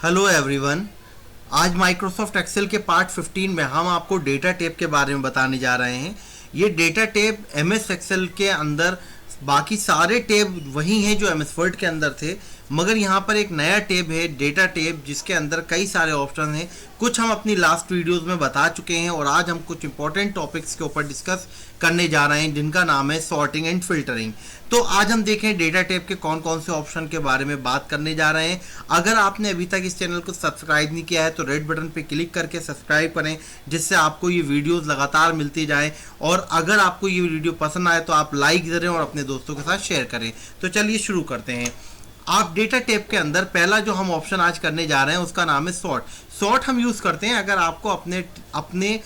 Hello everyone. आज Microsoft Excel के part 15 में हम आपको डेटा टैब के बारे में बताने जा रहे हैं। ये डेटा टैब एमएस एक्सेल के अंदर बाकी सारे टैब वही हैं जो एमएस वर्ड के अंदर थे, मगर यहाँ पर एक नया टैब है डेटा टैब जिसके अंदर कई सारे ऑप्शन हैं। कुछ हम अपनी लास्ट वीडियोस में बता चुके हैं और आज हम कुछ इंपॉर्टेंट टॉपिक्स के ऊपर डिस्कस करने जा रहे हैं जिनका नाम है सॉर्टिंग एंड फिल्टरिंग। तो आज हम देखें डेटा टैब के कौन कौन से ऑप्शन के बारे में बात करने जा रहे हैं। अगर आपने अभी तक इस चैनल को सब्सक्राइब नहीं किया है तो रेड बटन पे क्लिक करके सब्सक्राइब करें, जिससे आपको ये वीडियोस लगातार मिलती जाए। और अगर आपको ये वीडियो पसंद आए तो आप लाइक करें और अपने दोस्तों के साथ शेयर करें। तो चलिए शुरू करते हैं। आप डेटा टैब के अंदर पहला जो हम ऑप्शन आज करने जा रहे हैं उसका नाम है सॉर्ट। सॉर्ट हम यूज़ करते हैं अगर आपको अपने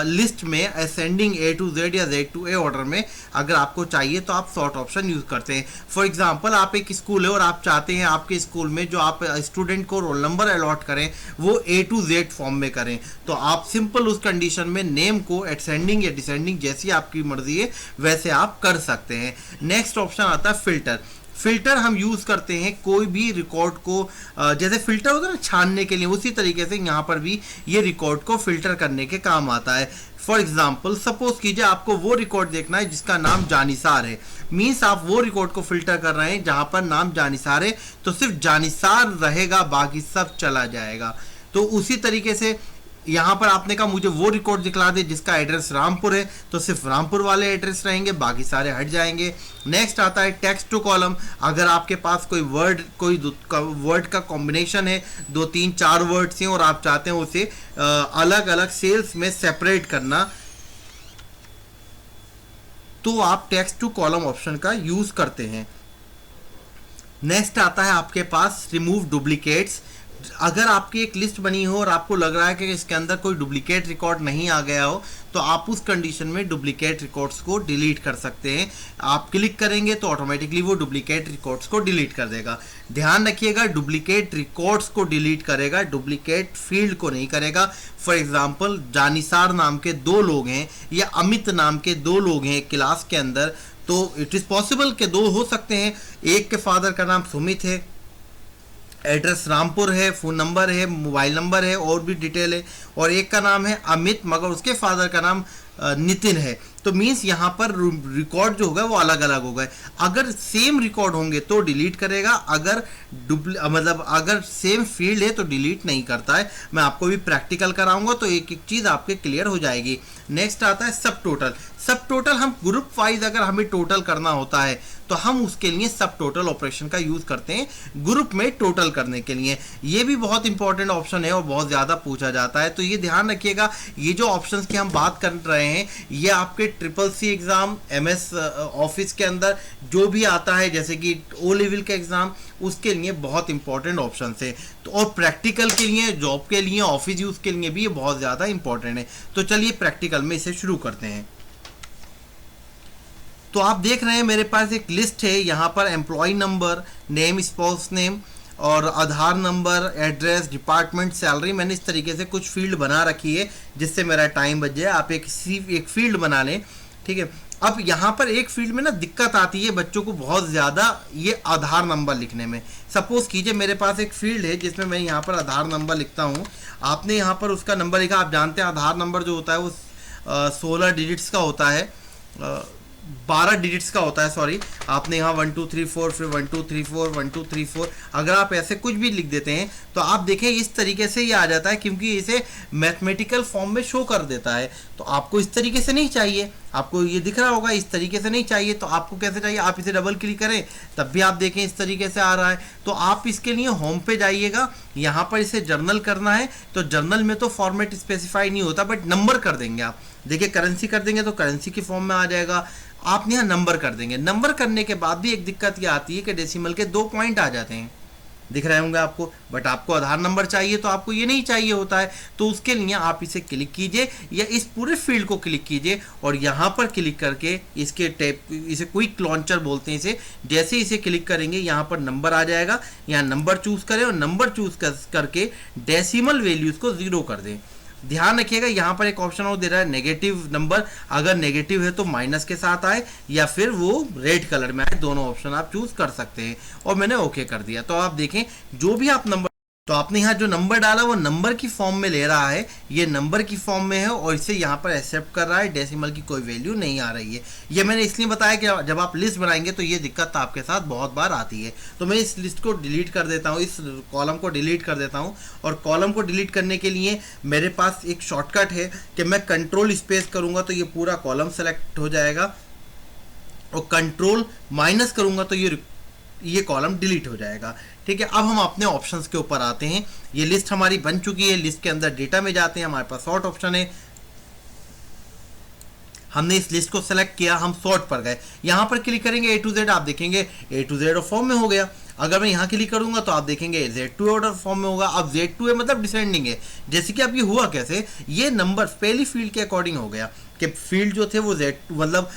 लिस्ट में असेंडिंग A to Z या Z to A ऑर्डर में अगर आपको चाहिए तो आप सॉर्ट ऑप्शन यूज़ करते हैं। फॉर एग्जांपल आप एक स्कूल है और आप चाहते हैं आपके स्कूल में जो आप स्टूडेंट को रोल नंबर अलॉट करें वो A to Z फॉर्म में करें, तो आप सिंपल उस कंडीशन में नेम को असेंडिंग या डिसेंडिंग जैसी आपकी मर्जी है वैसे आप कर सकते हैं। नेक्स्ट ऑप्शन आता है फिल्टर। फिल्टर हम यूज़ करते हैं कोई भी रिकॉर्ड को, जैसे फिल्टर होता है ना छानने के लिए, उसी तरीके से यहाँ पर भी ये रिकॉर्ड को फिल्टर करने के काम आता है। फॉर एग्जाम्पल सपोज कीजिए आपको वो रिकॉर्ड देखना है जिसका नाम जानिसार है, मीन्स आप वो रिकॉर्ड को फिल्टर कर रहे हैं जहाँ पर नाम जानिसार है, तो सिर्फ जानिसार रहेगा, बाकी सब चला जाएगा। तो उसी तरीके से यहाँ पर आपने कहा मुझे वो रिकॉर्ड दिखला दे जिसका एड्रेस रामपुर है, तो सिर्फ रामपुर वाले एड्रेस रहेंगे, बाकी सारे हट जाएंगे। नेक्स्ट आता है टेक्स्ट टू कॉलम। अगर आपके पास कोई वर्ड का कॉम्बिनेशन है, 2 3 4 वर्ड्स हैं और आप चाहते हैं उसे अलग अलग सेल्स में सेपरेट करना, तो आप टेक्स्ट टू कॉलम ऑप्शन का यूज करते हैं। नेक्स्ट आता है आपके पास रिमूव डुप्लीकेट्स। अगर आपकी एक लिस्ट बनी हो और आपको लग रहा है कि इसके अंदर कोई डुप्लीकेट रिकॉर्ड नहीं आ गया हो, तो आप उस कंडीशन में डुप्लीकेट रिकॉर्ड्स को डिलीट कर सकते हैं। आप क्लिक करेंगे तो ऑटोमेटिकली वो डुप्लीकेट रिकॉर्ड्स को डिलीट कर देगा। ध्यान रखिएगा डुप्लीकेट रिकॉर्ड्स को डिलीट करेगा, डुप्लीकेट फील्ड को नहीं करेगा। फॉर एग्जाम्पल जानिसार नाम के 2 लोग हैं या अमित नाम के 2 लोग हैं क्लास के अंदर, तो इट इज़ पॉसिबल के 2 हो सकते हैं। एक के फादर का नाम सुमित है, एड्रेस रामपुर है, फ़ोन नंबर है, मोबाइल नंबर है और भी डिटेल है, और एक का नाम है अमित मगर उसके फादर का नाम नितिन है। तो मीन्स यहाँ पर रिकॉर्ड जो होगा वो अलग अलग होगा। अगर सेम रिकॉर्ड होंगे तो डिलीट करेगा, अगर अगर सेम फील्ड है तो डिलीट नहीं करता है। मैं आपको भी प्रैक्टिकल कराऊंगा तो एक एक चीज़ आपके क्लियर हो जाएगी। नेक्स्ट आता है सब टोटल। सब टोटल हम ग्रुप वाइज अगर हमें टोटल करना होता है तो हम उसके लिए सब टोटल ऑपरेशन का यूज़ करते हैं ग्रुप में टोटल करने के लिए। ये भी बहुत इंपॉर्टेंट ऑप्शन है और बहुत ज़्यादा पूछा जाता है, तो ये ध्यान रखिएगा। ये जो ऑप्शंस की हम बात कर रहे हैं ये आपके CCC एग्ज़ाम, MS ऑफिस के अंदर जो भी आता है जैसे कि O लेवल के एग्ज़ाम, उसके लिए बहुत इंपॉर्टेंट ऑप्शन है। तो और प्रैक्टिकल के लिए, जॉब के लिए, ऑफिस यूज़ के लिए भी ये बहुत ज़्यादा इंपॉर्टेंट है। तो चलिए प्रैक्टिकल में इसे शुरू करते हैं। तो आप देख रहे हैं मेरे पास एक लिस्ट है, यहाँ पर employee number, name, spouse name और Aadhaar number, address, department, salary. मैंने इस तरीके से कुछ फील्ड बना रखी है जिससे मेरा टाइम बच जाए। आप एक फील्ड बना लें, ठीक है। अब यहाँ पर एक फील्ड में ना दिक्कत आती है बच्चों को बहुत ज़्यादा, ये आधार नंबर लिखने में। सपोज कीजिए मेरे पास एक फील्ड है जिसमें मैं यहाँ पर आधार नंबर लिखता हूँ। आपने यहाँ पर उसका नंबर लिखा, आप जानते हैं आधार नंबर जो होता है वो 16 डिजिट्स का होता है, 12 डिजिट्स का होता है, सॉरी। आपने यहाँ 1 2 3 4, फिर 1 2 3 4, 1 2 3 4, अगर आप ऐसे कुछ भी लिख देते हैं तो आप देखें इस तरीके से ये आ जाता है, क्योंकि इसे मैथमेटिकल फॉर्म में शो कर देता है। तो आपको इस तरीके से नहीं चाहिए, आपको ये दिख रहा होगा इस तरीके से नहीं चाहिए। तो आपको कैसे चाहिए, आप इसे डबल क्लिक करें तब भी आप देखें इस तरीके से आ रहा है। तो आप इसके लिए होम पे जाइएगा, यहाँ पर इसे जर्नल करना है। तो जर्नल में तो फॉर्मेट स्पेसिफाई नहीं होता, बट नंबर कर देंगे आप। देखिए करेंसी कर देंगे तो करेंसी की फॉर्म में आ जाएगा। आपने यहाँ नंबर कर देंगे। नंबर करने के बाद भी एक दिक्कत ये आती है कि डेसिमल के 2 पॉइंट आ जाते हैं, दिख रहे होंगे आपको, बट आपको आधार नंबर चाहिए तो आपको ये नहीं चाहिए होता है। तो उसके लिए आप इसे क्लिक कीजिए या इस पूरे फील्ड को क्लिक कीजिए और यहाँ पर क्लिक करके इसके टैब, इसे क्विक लॉन्चर बोलते हैं इसे, जैसे इसे क्लिक करेंगे यहाँ पर नंबर आ जाएगा। यहाँ नंबर चूज करें और नंबर चूज करके डेसिमल वैल्यूज को 0 कर दें। ध्यान रखिएगा यहाँ पर एक ऑप्शन और दे रहा है नेगेटिव नंबर, अगर नेगेटिव है तो माइनस के साथ आए या फिर वो रेड कलर में आए, दोनों ऑप्शन आप चूज कर सकते हैं। और मैंने ओके कर दिया। तो आप देखें जो भी आप नंबर तो आपने यहाँ जो नंबर डाला वो नंबर की फॉर्म में ले रहा है, ये नंबर की फॉर्म में है और इसे यहाँ पर एक्सेप्ट कर रहा है, डेसिमल की कोई वैल्यू नहीं आ रही है। ये मैंने इसलिए बताया कि जब आप लिस्ट बनाएंगे तो ये दिक्कत आपके साथ बहुत बार आती है। तो मैं इस लिस्ट को डिलीट कर देता हूँ, इस कॉलम को डिलीट कर देता हूँ। और कॉलम को डिलीट करने के लिए मेरे पास एक शॉर्टकट है कि मैं कंट्रोल स्पेस करूँगा तो ये पूरा कॉलम सेलेक्ट हो जाएगा, और कंट्रोल माइनस करूँगा तो ये कॉलम डिलीट हो जाएगा। ठीक है, अब हम अपने ऑप्शंस के ऊपर आते हैं। ये लिस्ट हमारी बन चुकी है, लिस्ट के अंदर डेटा में जाते हैं, हमारे पास सॉर्ट ऑप्शन है। हमने इस लिस्ट को सेलेक्ट किया, हम सॉर्ट पर गए, यहाँ पर क्लिक करेंगे ए टू जेड, आप देखेंगे ए टू जेड फॉर्म में हो गया। अगर मैं यहाँ क्लिक करूंगा तो आप देखेंगे Z2 ऑर्डर फॉर्म में होगा। अब Z2 है मतलब डिसेंडिंग है। जैसे कि अब ये हुआ कैसे, ये नंबर पहली फील्ड के अकॉर्डिंग हो गया कि फील्ड जो थे वो Z मतलब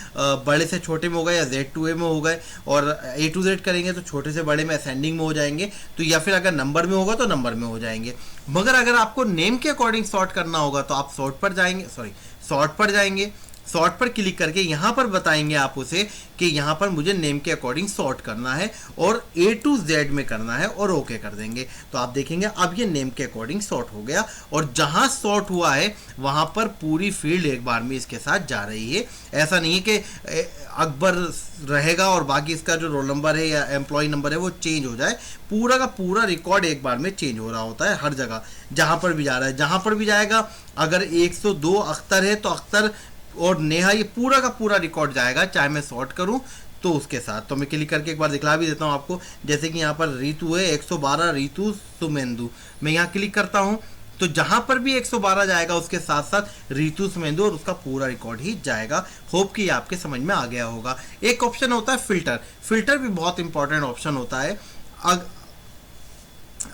बड़े से छोटे में हो गए या Z2A में हो गए, और A to Z करेंगे तो छोटे से बड़े में असेंडिंग में हो जाएंगे, तो या फिर अगर नंबर में होगा तो नंबर में हो जाएंगे। मगर अगर आपको नेम के अकॉर्डिंग सॉर्ट करना होगा तो आप सॉर्ट पर जाएंगे, सॉर्ट पर क्लिक करके यहाँ पर बताएंगे आप उसे कि यहाँ पर मुझे नेम के अकॉर्डिंग सॉर्ट करना है और A to Z में करना है, और ओके कर देंगे। तो आप देखेंगे अब ये नेम के अकॉर्डिंग सॉर्ट हो गया, और जहाँ सॉर्ट हुआ है वहाँ पर पूरी फील्ड एक बार में इसके साथ जा रही है। ऐसा नहीं है कि अकबर रहेगा और बाकी इसका जो रोल नंबर है या एम्प्लॉय नंबर है वो चेंज हो जाए। पूरा का पूरा रिकॉर्ड एक बार में चेंज हो रहा होता है हर जगह, जहाँ पर भी जा रहा है, जहाँ पर भी जाएगा। अगर 102 अख्तर है तो अख्तर और नेहा ये पूरा का पूरा रिकॉर्ड जाएगा, चाहे मैं सॉर्ट करूं तो उसके साथ। तो मैं क्लिक करके एक बार दिखला भी देता हूं आपको। जैसे कि यहाँ पर रितु है 112, रितु सुमेंदु, मैं यहाँ क्लिक करता हूं तो जहां पर भी 112 जाएगा उसके साथ साथ रितु सुमेंदु और उसका पूरा रिकॉर्ड ही जाएगा। होप कि आपके समझ में आ गया होगा। एक ऑप्शन होता है फिल्टर, फिल्टर भी बहुत इंपॉर्टेंट ऑप्शन होता है।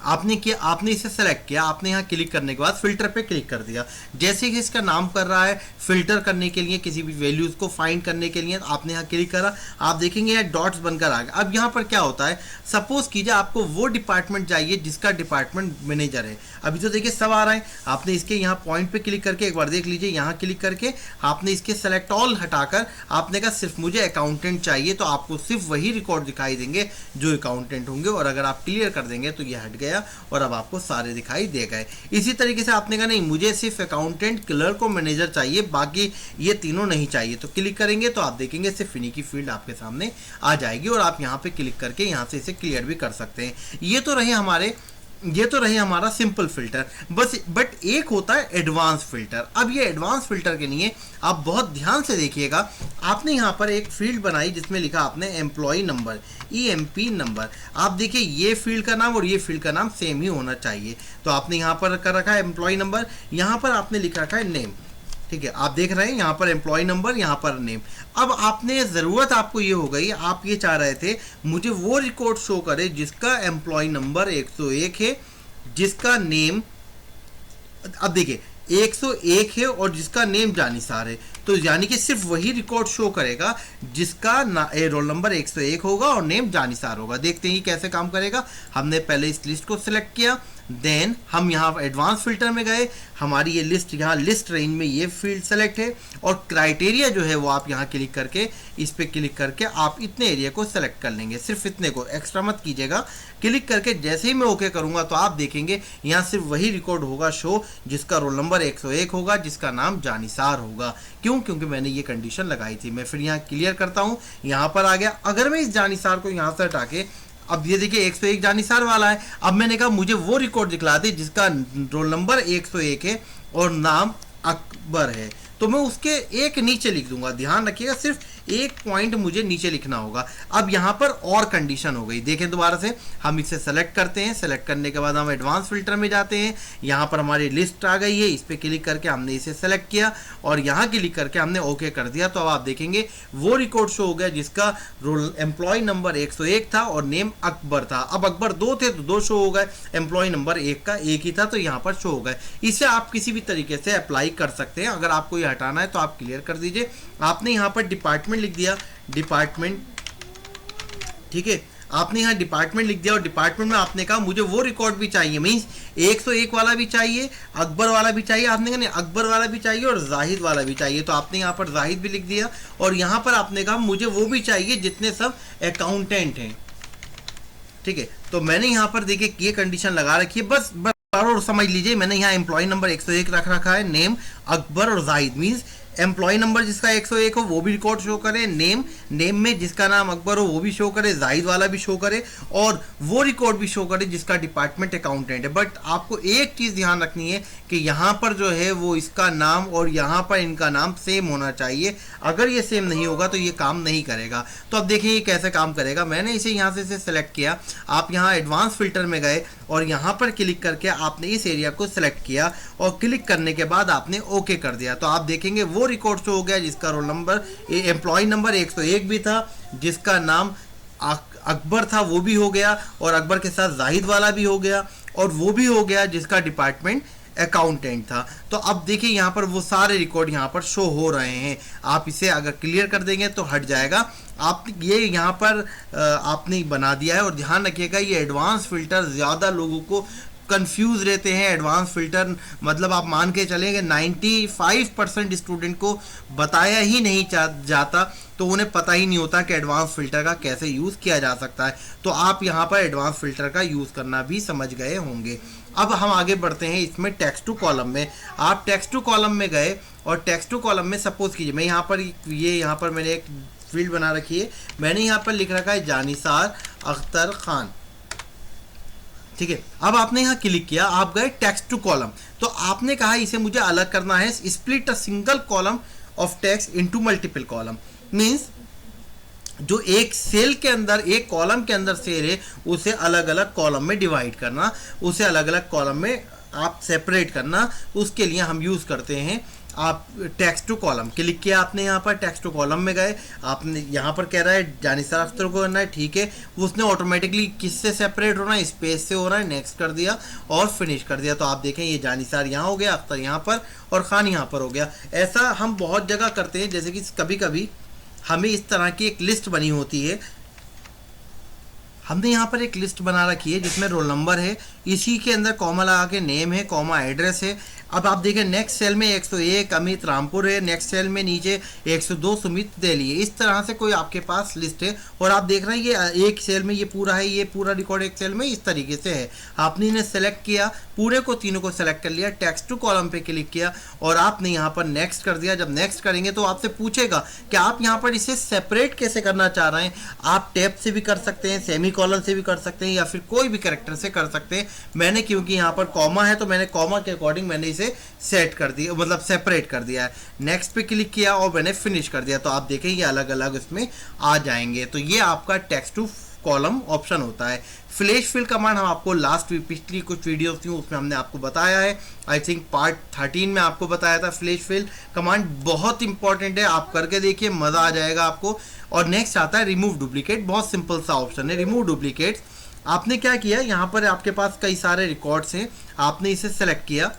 आपने इसे सेलेक्ट किया, आपने यहाँ क्लिक करने के बाद फिल्टर पे क्लिक कर दिया। जैसे कि इसका नाम कर रहा है फिल्टर करने के लिए, किसी भी वैल्यूज को फाइंड करने के लिए, आपने यहाँ क्लिक करा, आप देखेंगे यहाँ डॉट्स बनकर आ गए। अब यहाँ पर क्या होता है, सपोज कीजिए आपको वो डिपार्टमेंट चाहिए जिसका डिपार्टमेंट मैनेजर है। अभी तो देखिए सब आ रहा है, आपने इसके यहाँ पॉइंट पे क्लिक करके एक बार देख लीजिए, यहाँ क्लिक करके आपने इसके सेलेक्ट ऑल हटाकर आपने कहा सिर्फ मुझे अकाउंटेंट चाहिए, तो आपको सिर्फ वही रिकॉर्ड दिखाई देंगे जो अकाउंटेंट होंगे। और अगर आप क्लियर कर देंगे तो ये हट गया और अब आपको सारे दिखाई दे गए। इसी तरीके से आपने कहा नहीं मुझे सिर्फ अकाउंटेंट, क्लर्क और मैनेजर चाहिए, बाकी ये तीनों नहीं चाहिए, तो क्लिक करेंगे तो आप देखेंगे सिर्फ इन्हीं की फील्ड आपके सामने आ जाएगी और आप यहाँ पे क्लिक करके यहाँ से इसे क्लियर भी कर सकते हैं। ये तो रहे हमारा सिंपल फिल्टर बस, बट एक होता है एडवांस फिल्टर। अब ये एडवांस फिल्टर के लिए आप बहुत ध्यान से देखिएगा। आपने यहाँ पर एक फील्ड बनाई जिसमें लिखा आपने एम्प्लॉय नंबर, EMP नंबर। आप देखिए ये फील्ड का नाम और ये फील्ड का नाम सेम ही होना चाहिए। तो आपने यहाँ पर कर रखा है एम्प्लॉय नंबर, यहाँ पर आपने लिख रखा है नेम। ठीक है, आप देख रहे हैं यहाँ पर एम्प्लॉय नंबर, यहाँ पर नेम। अब आपने ज़रूरत आपको ये हो गई, आप ये चाह रहे थे मुझे वो रिकॉर्ड शो करे जिसका एम्प्लॉय नंबर 101 है, जिसका नेम, अब देखिए 101 है और जिसका नेम जानिसार है, तो यानी कि सिर्फ वही रिकॉर्ड शो करेगा जिसका रोल नंबर 101 होगा और नेम जानिसार होगा। देखते हैं कैसे काम करेगा। हमने पहले इस लिस्ट को सिलेक्ट किया, देन हम यहाँ एडवांस फिल्टर में गए, हमारी ये लिस्ट यहाँ लिस्ट रेंज में ये फील्ड सेलेक्ट है, और क्राइटेरिया जो है वो आप यहाँ क्लिक करके इस पर क्लिक करके आप इतने एरिया को सेलेक्ट कर लेंगे, सिर्फ इतने को, एक्स्ट्रा मत कीजिएगा। क्लिक करके जैसे ही मैं ओके करूँगा तो आप देखेंगे यहाँ सिर्फ वही रिकॉर्ड होगा शो जिसका रोल नंबर 101 होगा, जिसका नाम जानिसार होगा। क्यों? क्योंकि मैंने ये कंडीशन लगाई थी। मैं फिर यहाँ क्लियर करता हूँ, यहाँ पर आ गया। अगर मैं इस जानिसार को यहाँ से हटा के, अब ये देखिए 101 जानिसार वाला है, अब मैंने कहा मुझे वो रिकॉर्ड दिखला दे जिसका रोल नंबर 101 है और नाम अकबर है, तो मैं उसके एक नीचे लिख दूंगा। ध्यान रखिएगा सिर्फ एक पॉइंट मुझे नीचे लिखना होगा। अब यहाँ पर और कंडीशन हो गई, देखें दोबारा से हम इसे सेलेक्ट करते हैं। सेलेक्ट करने के बाद हम एडवांस फिल्टर में जाते हैं, यहाँ पर हमारी लिस्ट आ गई है, इस पर क्लिक करके हमने इसे सेलेक्ट किया और यहाँ क्लिक करके हमने ओके कर दिया। तो अब आप देखेंगे वो रिकॉर्ड शो हो गया जिसका रोल एम्प्लॉय नंबर 101 था और नेम अकबर था। अब अकबर 2 थे तो 2 शो हो गए, एम्प्लॉय नंबर 1 का 1 ही था तो यहाँ पर शो हो गए। इसे आप किसी भी तरीके से अप्लाई कर सकते हैं। अगर आपको ये हटाना है तो आप क्लियर कर दीजिए। आपने यहाँ पर डिपार्टमेंट लिख दिया, डिपार्टमेंट, ठीक है, आपने यहाँ डिपार्टमेंट लिख दिया और डिपार्टमेंट में आपने कहा मुझे वो रिकॉर्ड भी चाहिए, मीन्स 101 वाला भी चाहिए, अकबर वाला भी चाहिए। आपने कहा नहीं अकबर वाला भी चाहिए और जाहिद वाला भी चाहिए, तो आपने यहाँ पर जाहिद भी लिख दिया और यहाँ पर आपने कहा मुझे वो भी चाहिए जितने सब अकाउंटेंट हैं। ठीक है, तो मैंने यहाँ पर देखिए ये कंडीशन लगा रखी है, बस और समझ लीजिए मैंने यहाँ एम्प्लॉय नंबर 101 रख रखा है, नेम अकबर और जाहिद, मीन्स एम्प्लॉय नंबर जिसका 101 हो वो भी रिकॉर्ड शो करे, नेम में जिसका नाम अकबर हो वो भी शो करे, जाहिद वाला भी शो करे, और वो रिकॉर्ड भी शो करे जिसका डिपार्टमेंट अकाउंटेंट है। बट आपको एक चीज़ ध्यान रखनी है कि यहाँ पर जो है वो इसका नाम और यहाँ पर इनका नाम सेम होना चाहिए। अगर ये सेम नहीं होगा तो ये काम नहीं करेगा। तो अब देखिए ये कैसे काम करेगा। मैंने इसे यहाँ से सेलेक्ट किया, आप यहाँ एडवांस फिल्टर में गए और यहाँ पर क्लिक करके आपने इस एरिया को सिलेक्ट किया और क्लिक करने के बाद आपने ओके कर दिया। तो आप देखेंगे वो रिकॉर्ड शो हो गया जिसका रोल नंबर एम्प्लॉय नंबर 101 भी था, जिसका नाम अकबर था वो भी हो गया, और अकबर के साथ जाहिद वाला भी हो गया, और वो भी हो गया जिसका डिपार्टमेंट अकाउंटेंट था। तो अब देखिए यहाँ पर वो सारे रिकॉर्ड यहाँ पर शो हो रहे हैं। आप इसे अगर क्लियर कर देंगे तो हट जाएगा। आप ये यहाँ पर आपने बना दिया है। और ध्यान रखिएगा ये एडवांस फिल्टर ज़्यादा लोगों को कंफ्यूज रहते हैं। एडवांस फिल्टर मतलब आप मान के चलेंगे 95% स्टूडेंट को बताया ही नहीं जाता, तो उन्हें पता ही नहीं होता कि एडवांस फिल्टर का कैसे यूज़ किया जा सकता है। तो आप यहाँ पर एडवांस फिल्टर का यूज़ करना भी समझ गए होंगे। अब हम आगे बढ़ते हैं इसमें टेक्स्ट टू कॉलम में। आप टेक्स्ट टू कॉलम में गए और टेक्स्ट टू कॉलम में सपोज कीजिए मैं यहाँ पर मैंने एक फील्ड बना रखी है, मैंने यहाँ पर लिख रखा है जानिसार अख्तर खान, ठीक है। अब आपने यहाँ क्लिक किया, आप गए टेक्स्ट टू कॉलम, तो आपने कहा इसे मुझे अलग करना है, split a single column of text into multiple column. Means जो एक सेल के अंदर, एक कॉलम के अंदर सेल है, उसे अलग अलग कॉलम में डिवाइड करना, उसे अलग अलग कॉलम में आप सेपरेट करना, उसके लिए हम यूज़ करते हैं आप टेक्स्ट टू कॉलम। क्लिक किया आपने, यहाँ पर टेक्स्ट टू कॉलम में गए, आपने यहाँ पर कह रहा है जानिसार अख्तर को करना है, ठीक है। उसने ऑटोमेटिकली किससे सेपरेट होना है, स्पेस से हो रहा है, नेक्स्ट कर दिया और फिनिश कर दिया। तो आप देखें ये जानिसार यहाँ हो गया, अख्तर यहाँ पर और खान यहाँ पर हो गया। ऐसा हम बहुत जगह करते हैं, जैसे कि कभी कभी हमें इस तरह की एक लिस्ट बनी होती है, हमने यहाँ पर एक लिस्ट बना रखी है जिसमें रोल नंबर है, इसी के अंदर कॉमा लगा के नेम है, कॉमा एड्रेस है। अब आप देखें नेक्स्ट सेल में 101 अमित रामपुर है, नेक्स्ट सेल में नीचे 102 सुमित दिल्ली है। इस तरह से कोई आपके पास लिस्ट है और आप देख रहे हैं ये एक सेल में ये पूरा है, ये पूरा रिकॉर्ड एक सेल में इस तरीके से है। आपने इन्हें सेलेक्ट किया, पूरे को तीनों को सेलेक्ट कर लिया, टेक्स्ट टू कॉलम पे क्लिक किया और आपने यहाँ पर नेक्स्ट कर दिया। जब नेक्स्ट करेंगे तो आपसे पूछेगा कि आप यहाँ पर इसे सेपरेट कैसे करना चाह रहे हैं। आप टैब से भी कर सकते हैं, सेमी कॉलन से भी कर सकते हैं, या फिर कोई भी कैरेक्टर से कर सकते हैं। मैंने क्योंकि यहाँ पर कॉमा है तो मैंने कॉमा के अकॉर्डिंग मैंने इसे सेट कर दिया, मतलब सेपरेट कर दिया है। नेक्स्ट पे क्लिक किया और मैंने फिनिश कर दिया। तो आप देखें ये अलग अलग इसमें आ जाएंगे। तो ये आपका टेक्स्ट टू कॉलम ऑप्शन होता है। फ्लैश फिल कमांड हम आपको पिछली कुछ वीडियोस थी उसमें हमने आपको बताया है, आई थिंक पार्ट 13 में आपको बताया था। फ्लैश फिल कमांड बहुत इंपॉर्टेंट है, आप करके देखिए मज़ा आ जाएगा आपको। और नेक्स्ट आता है रिमूव डुप्लीकेट, बहुत सिंपल सा ऑप्शन है रिमूव डुप्लीकेट। आपने क्या किया, यहाँ पर आपके पास कई सारे रिकॉर्ड्स हैं, आपने इसे सेलेक्ट किया,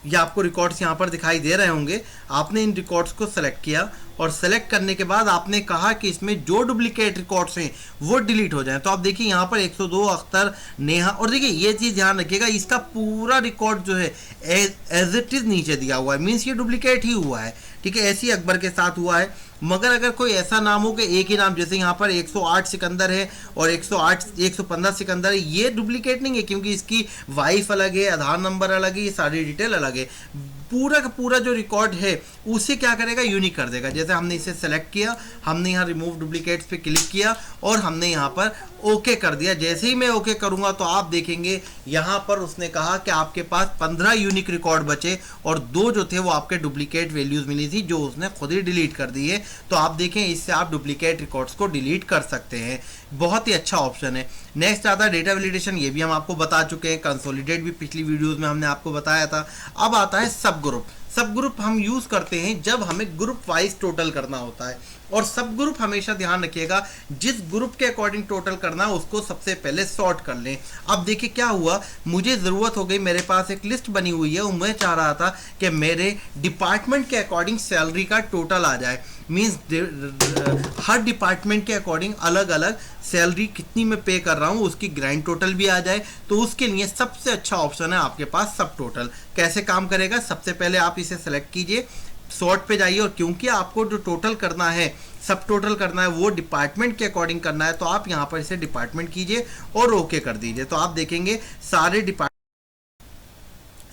या आपको रिकॉर्ड्स यहाँ पर दिखाई दे रहे होंगे। आपने इन रिकॉर्ड्स को सेलेक्ट किया और सेलेक्ट करने के बाद आपने कहा कि इसमें जो डुप्लीकेट रिकॉर्ड्स हैं वो डिलीट हो जाएं। तो आप देखिए यहाँ पर 102 अख्तर, नेहा, और देखिए ये चीज़ ध्यान रखिएगा इसका पूरा रिकॉर्ड जो है एज इट इज़ नीचे दिया हुआ है, मीन्स ये डुप्लीकेट ही हुआ है, ठीक है। ऐसे ही अकबर के साथ हुआ है। मगर अगर कोई ऐसा नाम हो कि एक ही नाम, जैसे यहाँ पर 108 सिकंदर है और 115 सिकंदर है, ये डुप्लीकेट नहीं है क्योंकि इसकी वाइफ अलग है, आधार नंबर अलग है, ये सारी डिटेल अलग है। पूरा का पूरा जो रिकॉर्ड है उसे क्या करेगा, यूनिक कर देगा। जैसे हमने इसे सेलेक्ट किया, हमने यहाँ रिमूव डुप्लीकेट्स पे क्लिक किया और हमने यहाँ पर ओके कर दिया। जैसे ही मैं ओके करूँगा तो आप देखेंगे यहाँ पर उसने कहा कि आपके पास 15 यूनिक रिकॉर्ड बचे और 2 जो थे वो आपके डुप्लीकेट वैल्यूज़ मिली थी जो उसने खुद ही डिलीट कर दी है। तो आप देखें इससे आप डुप्लीकेट रिकॉर्ड्स को डिलीट कर सकते हैं, बहुत ही अच्छा ऑप्शन है। नेक्स्ट आता है डेटा वैलिडेशन, ये भी हम आपको बता चुके हैं, कंसोलिडेट भी पिछली वीडियोज़ में हमने आपको बताया था। अब आता है सब ग्रुप। सब ग्रुप हम यूज़ करते हैं जब हमें ग्रुप वाइज टोटल करना होता है, और सब ग्रुप हमेशा ध्यान रखिएगा जिस ग्रुप के अकॉर्डिंग टोटल करना है उसको सबसे पहले सॉर्ट कर लें। अब देखिए क्या हुआ, मुझे ज़रूरत हो गई, मेरे पास एक लिस्ट बनी हुई है और मैं चाह रहा था कि मेरे डिपार्टमेंट के अकॉर्डिंग सैलरी का टोटल आ जाए, मीन्स हर डिपार्टमेंट के अकॉर्डिंग अलग अलग सैलरी कितनी मैं पे कर रहा हूँ उसकी ग्रैंड टोटल भी आ जाए। तो उसके लिए सबसे अच्छा ऑप्शन है आपके पास सब टोटल। कैसे काम करेगा, सबसे पहले आप इसे सेलेक्ट कीजिए, सॉर्ट पे जाइए, और क्योंकि आपको जो टोटल करना है, सब टोटल करना है, वो डिपार्टमेंट के अकॉर्डिंग करना है, तो आप यहाँ पर इसे डिपार्टमेंट कीजिए और ओके कर दीजिए। तो आप देखेंगे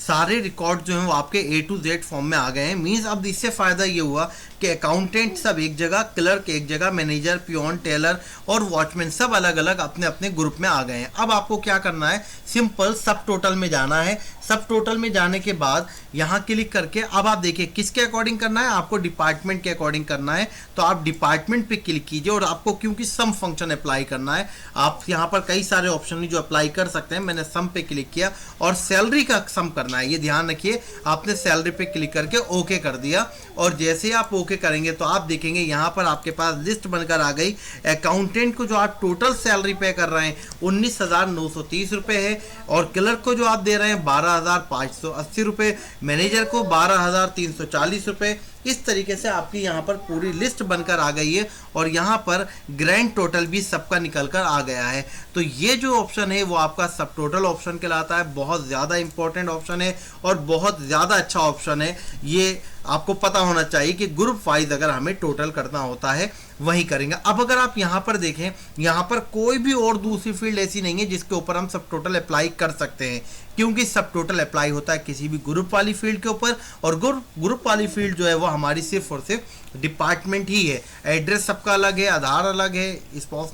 सारे रिकॉर्ड जो हैं वो आपके A to Z फॉर्म में आ गए हैं। मींस अब इससे फ़ायदा ये हुआ कि अकाउंटेंट सब एक जगह, क्लर्क एक जगह, मैनेजर, पियोन, टेलर और वॉचमैन सब अलग अलग अपने अपने ग्रुप में आ गए हैं। अब आपको क्या करना है, सिंपल सब टोटल में जाना है। सब टोटल में जाने के बाद यहाँ क्लिक करके अब आप देखिए किसके अकॉर्डिंग करना है, आपको डिपार्टमेंट के अकॉर्डिंग करना है। तो आप डिपार्टमेंट पे क्लिक कीजिए, और आपको क्योंकि सम फंक्शन अप्लाई करना है, आप यहाँ पर कई सारे ऑप्शन जो अप्लाई कर सकते हैं, मैंने सम पे क्लिक किया और सैलरी का सम करना है। ये ध्यान रखिए, आपने सैलरी पे क्लिक करके ओके कर दिया, और जैसे ही आप ओके करेंगे तो आप देखेंगे यहाँ पर आपके पास लिस्ट बनकर आ गई। अकाउंटेंट को जो आप टोटल सैलरी पे कर रहे हैं 19,930 रुपये है, और क्लर्क को जो आप दे रहे हैं 12,580 रुपये, मैनेजर को 12,340 रुपये। इस तरीके से आपकी यहाँ पर पूरी लिस्ट बनकर आ गई है, और यहाँ पर ग्रैंड टोटल भी सबका निकल कर आ गया है। तो ये जो ऑप्शन है वो आपका सब टोटल ऑप्शन कहलाता है। बहुत ज़्यादा इंपॉर्टेंट ऑप्शन है और बहुत ज़्यादा अच्छा ऑप्शन है। ये आपको पता होना चाहिए कि ग्रुप वाइज अगर हमें टोटल करना होता है वही करेंगे। अब अगर आप यहाँ पर देखें, यहाँ पर कोई भी और दूसरी फील्ड ऐसी नहीं है जिसके ऊपर हम सब टोटल अप्लाई कर सकते हैं, क्योंकि सब टोटल अप्लाई होता है किसी भी ग्रुप वाली फील्ड के ऊपर, और ग्रुप वाली फील्ड जो है वो हमारी सिर्फ और सिर्फ डिपार्टमेंट ही है। एड्रेस सबका अलग है, आधार अलग है, स्पाउस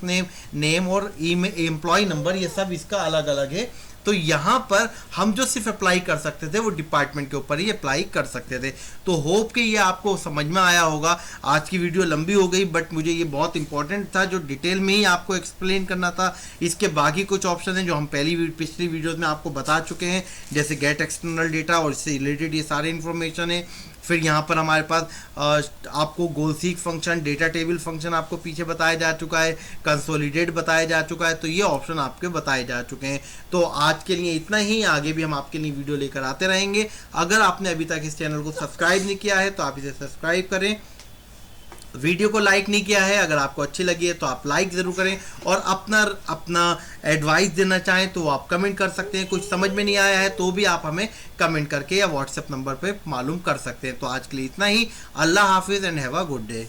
नेम और एम्प्लॉय नंबर, ये सब इसका अलग अलग है। तो यहाँ पर हम जो सिर्फ अप्लाई कर सकते थे वो डिपार्टमेंट के ऊपर ही अप्लाई कर सकते थे। तो होप कि ये आपको समझ में आया होगा। आज की वीडियो लंबी हो गई, बट मुझे ये बहुत इंपॉर्टेंट था जो डिटेल में ही आपको एक्सप्लेन करना था। इसके बाकी कुछ ऑप्शन हैं जो हम पिछली वीडियोज़ में आपको बता चुके हैं, जैसे गेट एक्सटर्नल डेटा और इससे रिलेटेड ये सारे इन्फॉर्मेशन है। फिर यहाँ पर हमारे पास आपको goal seek function, data table function आपको पीछे बताया जा चुका है, कंसोलिडेट बताया जा चुका है। तो ये ऑप्शन आपके बताए जा चुके हैं। तो आज के लिए इतना ही, आगे भी हम आपके लिए वीडियो लेकर आते रहेंगे। अगर आपने अभी तक इस चैनल को सब्सक्राइब नहीं किया है तो आप इसे सब्सक्राइब करें। वीडियो को लाइक नहीं किया है, अगर आपको अच्छी लगी है तो आप लाइक ज़रूर करें, और अपना एडवाइस देना चाहें तो आप कमेंट कर सकते हैं। कुछ समझ में नहीं आया है तो भी आप हमें कमेंट करके या व्हाट्सएप नंबर पे मालूम कर सकते हैं। तो आज के लिए इतना ही। अल्लाह हाफिज़ and have a good day.